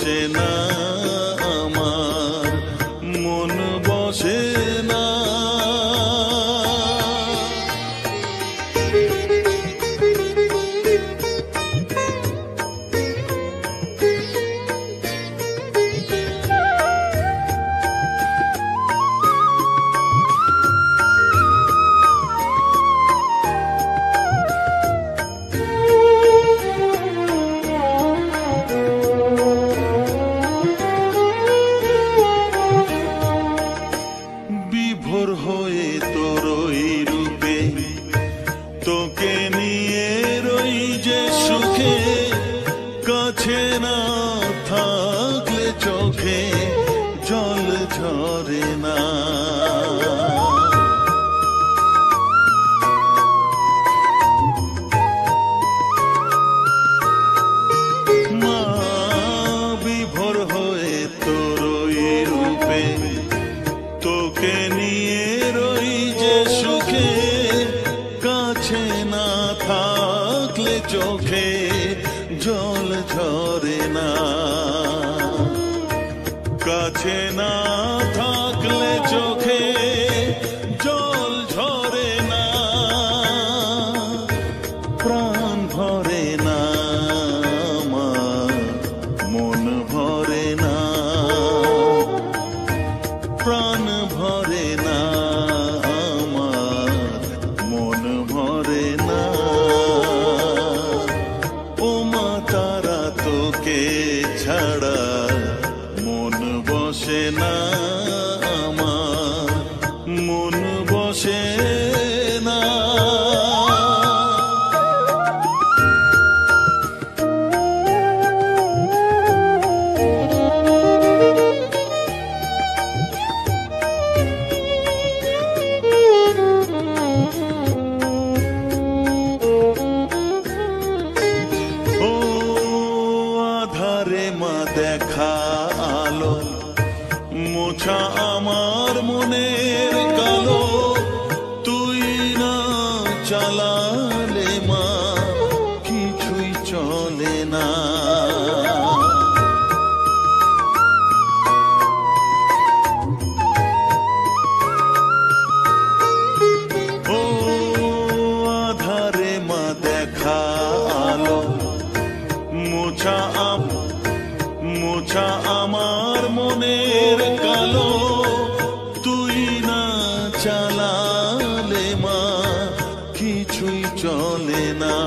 বসে না আমার, মন বসে না। বিভোর হয়ে তোরই রূপে তোকে নিয়ে রই যে সুখে, কাছে না থাকলে চোখে জল ঝরে না। মা বিভোর হয়ে তোরই রূপে তোকে নিয়ে রই যে সুখে, কাছে না থাকলে চোখে জল ঝরে না। কাছে না থাকলে চোখে জল ঝরে না, প্রাণ ভরে না আমার, মন ভরে না, প্রাণ ভরে না আমার, মন ভরে না। ও মা তারা তোকে ছাড়া মন বসে না আমার, মন বসে না। মা দেখা আলো মোছা আমার মনের কালো, তুই না চালালে মা কিছুই চলে না। ও আধারে মা দেখা আলো মোছা আমার মনের কালো, তুই না চালালে মা কিছুই চলে না।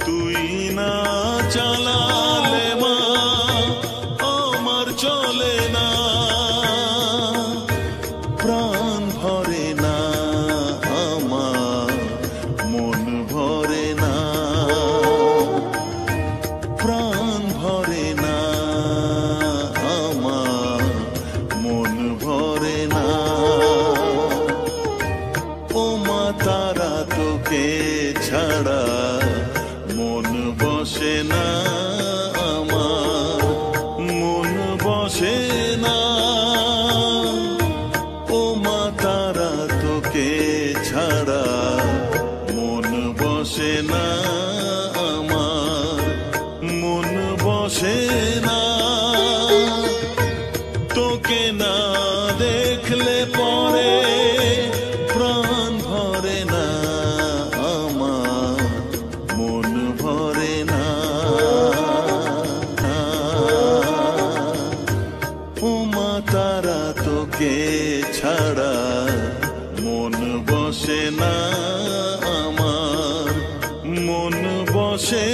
তুই না চালালে মা আমার চলে না, প্রাণ ভরে না আমার, মন ভরে না, প্রাণ ভরে না আমার, মন ভরে না। ও মা তারা তোকে ছাড়া মন বসে না আমার, মন বসে না। ও মা তারা তোকে ছাড়া মন বসে না আমার, মন বসে না। তোকে না দেখলে পরে প্রাণ ভরে না আমার, মন ভরে না। ও মা তারা তোকে ছাড়া মন বসে না আমার, মন বসে